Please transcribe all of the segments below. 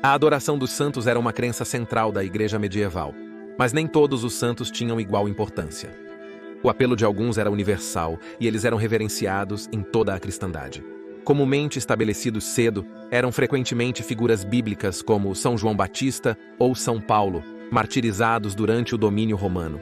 A adoração dos santos era uma crença central da igreja medieval, mas nem todos os santos tinham igual importância. O apelo de alguns era universal e eles eram reverenciados em toda a cristandade. Comumente estabelecidos cedo, eram frequentemente figuras bíblicas como São João Batista ou São Paulo, martirizados durante o domínio romano.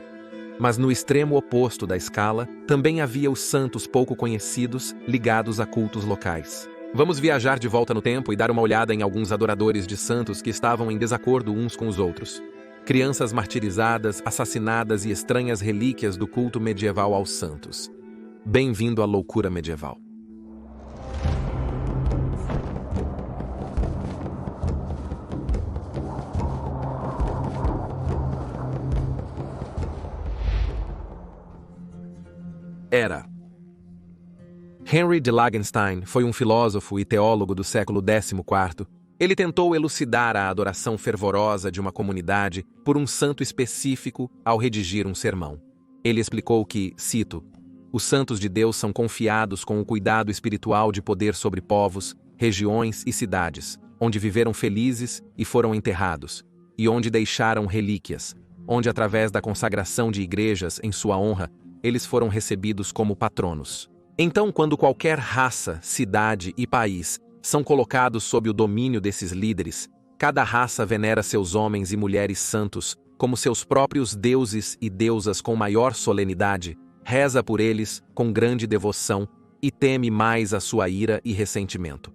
Mas no extremo oposto da escala, também havia os santos pouco conhecidos, ligados a cultos locais. Vamos viajar de volta no tempo e dar uma olhada em alguns adoradores de santos que estavam em desacordo uns com os outros. Crianças martirizadas, assassinadas e estranhas relíquias do culto medieval aos santos. Bem-vindo à loucura medieval. Era. Henry de Langenstein foi um filósofo e teólogo do século XIV. Ele tentou elucidar a adoração fervorosa de uma comunidade por um santo específico ao redigir um sermão. Ele explicou que, cito, os santos de Deus são confiados com o cuidado espiritual de poder sobre povos, regiões e cidades, onde viveram felizes e foram enterrados, e onde deixaram relíquias, onde através da consagração de igrejas em sua honra, eles foram recebidos como patronos. Então, quando qualquer raça, cidade e país são colocados sob o domínio desses líderes, cada raça venera seus homens e mulheres santos como seus próprios deuses e deusas com maior solenidade, reza por eles com grande devoção e teme mais a sua ira e ressentimento.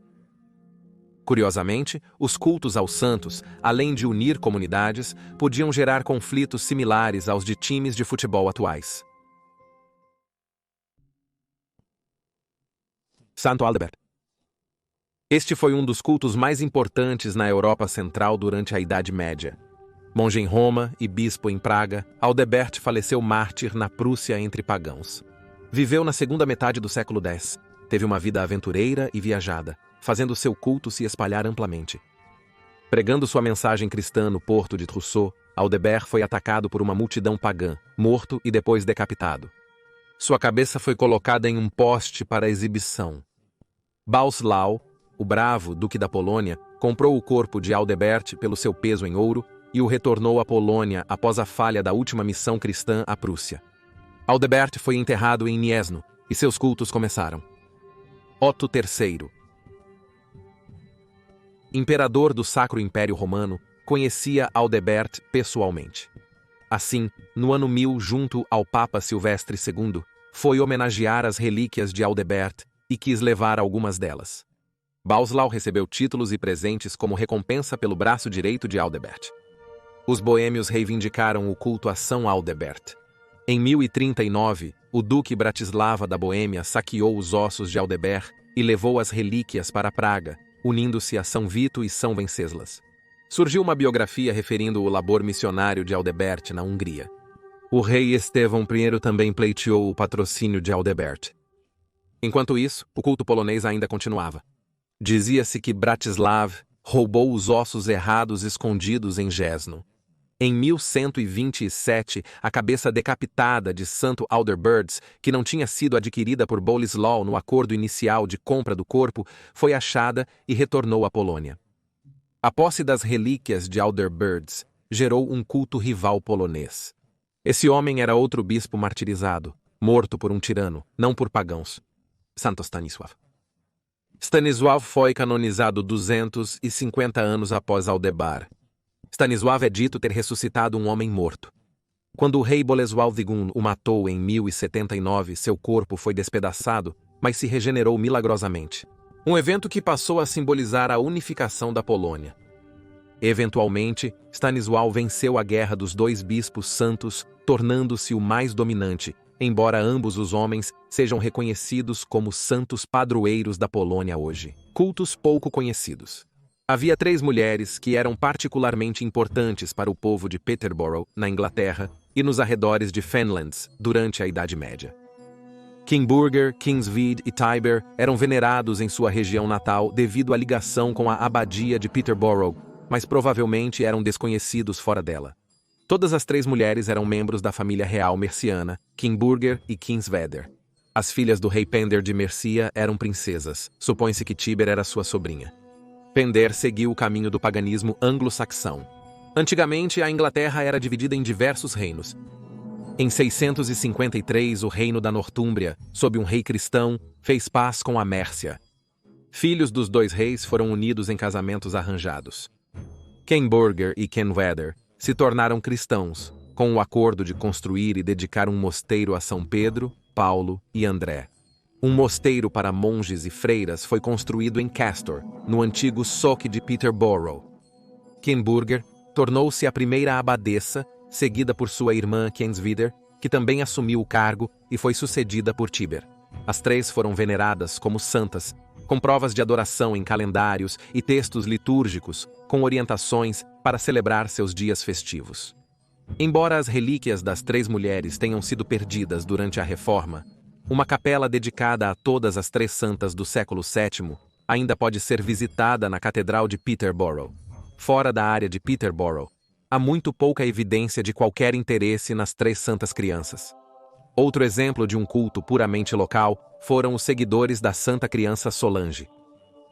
Curiosamente, os cultos aos santos, além de unir comunidades, podiam gerar conflitos similares aos de times de futebol atuais. Santo Aldebert. Este foi um dos cultos mais importantes na Europa Central durante a Idade Média. Monge em Roma e bispo em Praga, Aldebert faleceu mártir na Prússia entre pagãos. Viveu na segunda metade do século X. Teve uma vida aventureira e viajada, fazendo seu culto se espalhar amplamente. Pregando sua mensagem cristã no porto de Trousseau, Aldebert foi atacado por uma multidão pagã, morto e depois decapitado. Sua cabeça foi colocada em um poste para exibição. Boleslaw, o bravo duque da Polônia, comprou o corpo de Aldebert pelo seu peso em ouro e o retornou à Polônia após a falha da última missão cristã à Prússia. Aldebert foi enterrado em Gniezno e seus cultos começaram. Otto III, imperador do Sacro Império Romano, conhecia Aldebert pessoalmente. Assim, no ano 1000, junto ao Papa Silvestre II, foi homenagear as relíquias de Aldebert e quis levar algumas delas. Boleslaw recebeu títulos e presentes como recompensa pelo braço direito de Aldebert. Os boêmios reivindicaram o culto a São Aldebert. Em 1039, o duque Bratislava da Boêmia saqueou os ossos de Aldebert e levou as relíquias para Praga, unindo-se a São Vito e São Venceslas. Surgiu uma biografia referindo o labor missionário de Aldebert na Hungria. O rei Estevão I também pleiteou o patrocínio de Aldebert. Enquanto isso, o culto polonês ainda continuava. Dizia-se que Bratislav roubou os ossos errados escondidos em Gniezno. Em 1127, a cabeça decapitada de Santo Aldebert, que não tinha sido adquirida por Boleslaw no acordo inicial de compra do corpo, foi achada e retornou à Polônia. A posse das relíquias de Aldebert gerou um culto rival polonês. Esse homem era outro bispo martirizado, morto por um tirano, não por pagãos. Santo Stanisław. Stanisław foi canonizado 250 anos após Aldebart. Stanisław é dito ter ressuscitado um homem morto. Quando o rei Bolesław II o matou em 1079, seu corpo foi despedaçado, mas se regenerou milagrosamente. Um evento que passou a simbolizar a unificação da Polônia. Eventualmente, Stanisław venceu a guerra dos dois bispos santos, tornando-se o mais dominante, embora ambos os homens sejam reconhecidos como santos padroeiros da Polônia hoje. Cultos pouco conhecidos. Havia 3 mulheres que eram particularmente importantes para o povo de Peterborough, na Inglaterra, e nos arredores de Fenlands, durante a Idade Média. Kimburger, Kingsweed e Tiber eram venerados em sua região natal devido à ligação com a abadia de Peterborough, mas provavelmente eram desconhecidos fora dela. Todas as 3 mulheres eram membros da família real merciana, Kimburger e Kingsweder. As filhas do rei Pender de Mercia eram princesas. Supõe-se que Tiber era sua sobrinha. Pender seguiu o caminho do paganismo anglo-saxão. Antigamente, a Inglaterra era dividida em diversos reinos. Em 653, o reino da Nortúmbria, sob um rei cristão, fez paz com a Mércia. Filhos dos dois reis foram unidos em casamentos arranjados. Kenburger e Kenwether se tornaram cristãos, com o acordo de construir e dedicar um mosteiro a São Pedro, Paulo e André. Um mosteiro para monges e freiras foi construído em Castor, no antigo soque de Peterborough. Kenburger tornou-se a primeira abadesa, seguida por sua irmã Kenswither, que também assumiu o cargo e foi sucedida por Tiber. As três foram veneradas como santas, com provas de adoração em calendários e textos litúrgicos, com orientações para celebrar seus dias festivos. Embora as relíquias das três mulheres tenham sido perdidas durante a Reforma, uma capela dedicada a todas as três santas do século VII ainda pode ser visitada na Catedral de Peterborough. Fora da área de Peterborough, há muito pouca evidência de qualquer interesse nas três santas crianças. Outro exemplo de um culto puramente local foram os seguidores da Santa Criança Solange.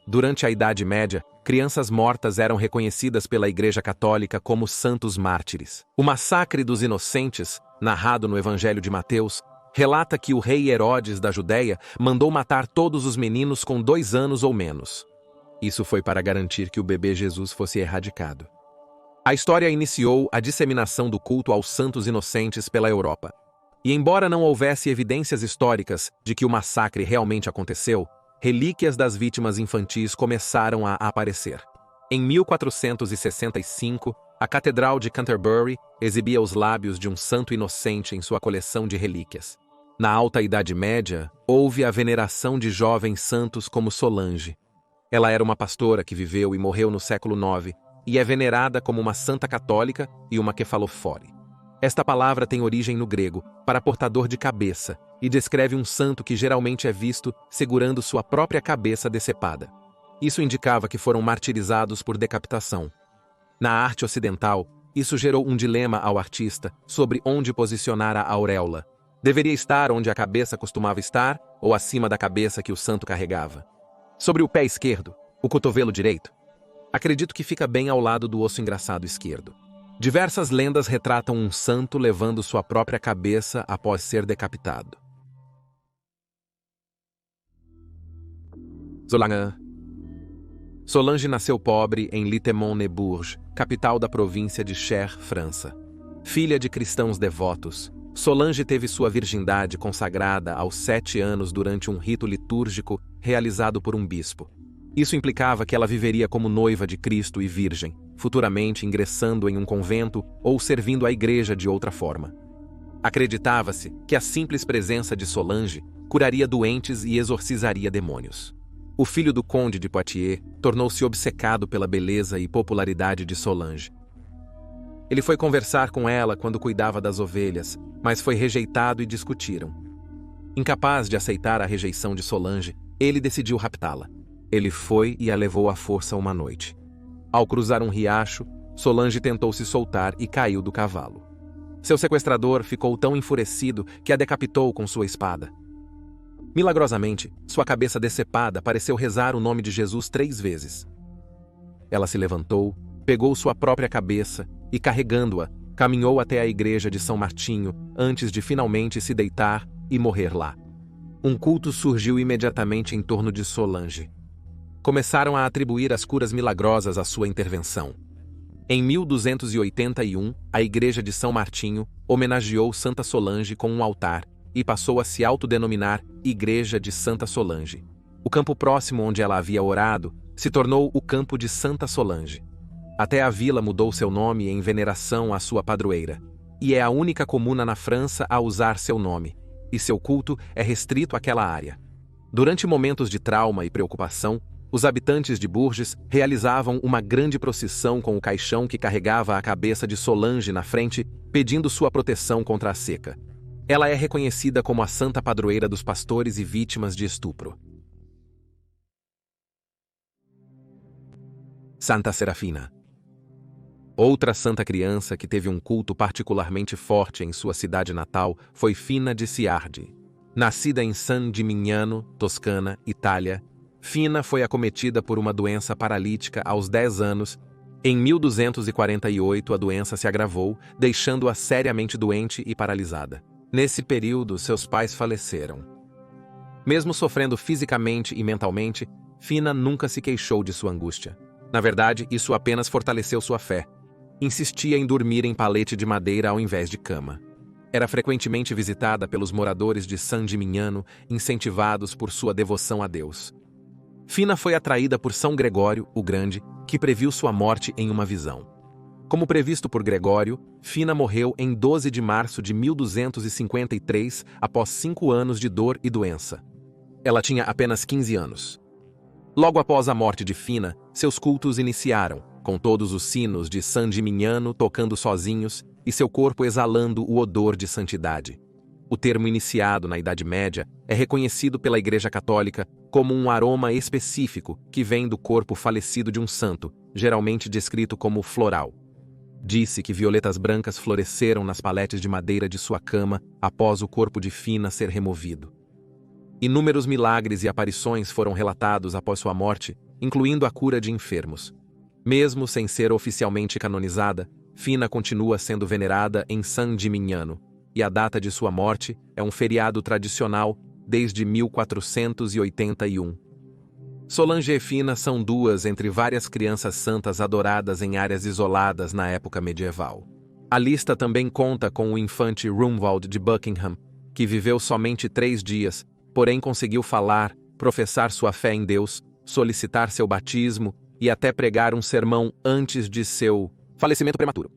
Durante a Idade Média, crianças mortas eram reconhecidas pela Igreja Católica como santos mártires. O massacre dos inocentes, narrado no Evangelho de Mateus, relata que o rei Herodes da Judéia mandou matar todos os meninos com 2 anos ou menos. Isso foi para garantir que o bebê Jesus fosse erradicado. A história iniciou a disseminação do culto aos santos inocentes pela Europa. E embora não houvesse evidências históricas de que o massacre realmente aconteceu, relíquias das vítimas infantis começaram a aparecer. Em 1465, a Catedral de Canterbury exibia os lábios de um santo inocente em sua coleção de relíquias. Na Alta Idade Média, houve a veneração de jovens santos como Solange. Ela era uma pastora que viveu e morreu no século IX e é venerada como uma santa católica e uma kefalofore. Esta palavra tem origem no grego, para portador de cabeça, e descreve um santo que geralmente é visto segurando sua própria cabeça decepada. Isso indicava que foram martirizados por decapitação. Na arte ocidental, isso gerou um dilema ao artista sobre onde posicionar a auréola. Deveria estar onde a cabeça costumava estar ou acima da cabeça que o santo carregava? Sobre o pé esquerdo, o cotovelo direito? Acredito que fica bem ao lado do osso engraçado esquerdo. Diversas lendas retratam um santo levando sua própria cabeça após ser decapitado. Solange nasceu pobre em Littemont-les-Bourges, capital da província de Cher, França. Filha de cristãos devotos, Solange teve sua virgindade consagrada aos 7 anos durante um rito litúrgico realizado por um bispo. Isso implicava que ela viveria como noiva de Cristo e virgem, futuramente ingressando em um convento ou servindo à igreja de outra forma. Acreditava-se que a simples presença de Solange curaria doentes e exorcizaria demônios. O filho do conde de Poitiers tornou-se obcecado pela beleza e popularidade de Solange. Ele foi conversar com ela quando cuidava das ovelhas, mas foi rejeitado e discutiram. Incapaz de aceitar a rejeição de Solange, ele decidiu raptá-la. Ele foi e a levou à força uma noite. Ao cruzar um riacho, Solange tentou se soltar e caiu do cavalo. Seu sequestrador ficou tão enfurecido que a decapitou com sua espada. Milagrosamente, sua cabeça decepada pareceu rezar o nome de Jesus 3 vezes. Ela se levantou, pegou sua própria cabeça e, carregando-a, caminhou até a igreja de São Martinho antes de finalmente se deitar e morrer lá. Um culto surgiu imediatamente em torno de Solange. Começaram a atribuir as curas milagrosas à sua intervenção. Em 1281, a igreja de São Martinho homenageou Santa Solange com um altar e passou a se autodenominar Igreja de Santa Solange. O campo próximo onde ela havia orado se tornou o Campo de Santa Solange. Até a vila mudou seu nome em veneração à sua padroeira, e é a única comuna na França a usar seu nome, e seu culto é restrito àquela área. Durante momentos de trauma e preocupação, os habitantes de Bourges realizavam uma grande procissão com o caixão que carregava a cabeça de Solange na frente, pedindo sua proteção contra a seca. Ela é reconhecida como a santa padroeira dos pastores e vítimas de estupro. Santa Serafina. Outra santa criança que teve um culto particularmente forte em sua cidade natal foi Fina de Ciardi. Nascida em San Gimignano, Toscana, Itália, Fina foi acometida por uma doença paralítica aos 10 anos. Em 1248, a doença se agravou, deixando-a seriamente doente e paralisada. Nesse período, seus pais faleceram. Mesmo sofrendo fisicamente e mentalmente, Fina nunca se queixou de sua angústia. Na verdade, isso apenas fortaleceu sua fé. Insistia em dormir em palete de madeira ao invés de cama. Era frequentemente visitada pelos moradores de San Gimignano, incentivados por sua devoção a Deus. Fina foi atraída por São Gregório, o Grande, que previu sua morte em uma visão. Como previsto por Gregório, Fina morreu em 12 de março de 1253, após 5 anos de dor e doença. Ela tinha apenas 15 anos. Logo após a morte de Fina, seus cultos iniciaram, com todos os sinos de San Gimignano tocando sozinhos e seu corpo exalando o odor de santidade. O termo iniciado na Idade Média é reconhecido pela Igreja Católica como um aroma específico que vem do corpo falecido de um santo, geralmente descrito como floral. Disse que violetas brancas floresceram nas paletes de madeira de sua cama após o corpo de Fina ser removido. Inúmeros milagres e aparições foram relatados após sua morte, incluindo a cura de enfermos. Mesmo sem ser oficialmente canonizada, Fina continua sendo venerada em San Gimignano, e a data de sua morte é um feriado tradicional desde 1481. Solange e Fina são duas entre várias crianças santas adoradas em áreas isoladas na época medieval. A lista também conta com o infante Romuald de Buckingham, que viveu somente 3 dias, porém conseguiu falar, professar sua fé em Deus, solicitar seu batismo e até pregar um sermão antes de seu falecimento prematuro.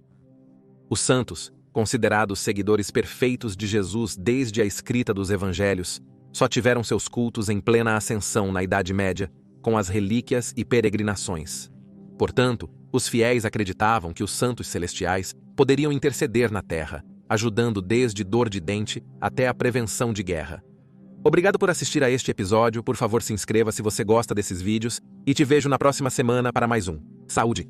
Os santos, considerados seguidores perfeitos de Jesus desde a escrita dos evangelhos, só tiveram seus cultos em plena ascensão na Idade Média, com as relíquias e peregrinações. Portanto, os fiéis acreditavam que os santos celestiais poderiam interceder na terra, ajudando desde dor de dente até a prevenção de guerra. Obrigado por assistir a este episódio, por favor se inscreva se você gosta desses vídeos, e te vejo na próxima semana para mais um. Saúde!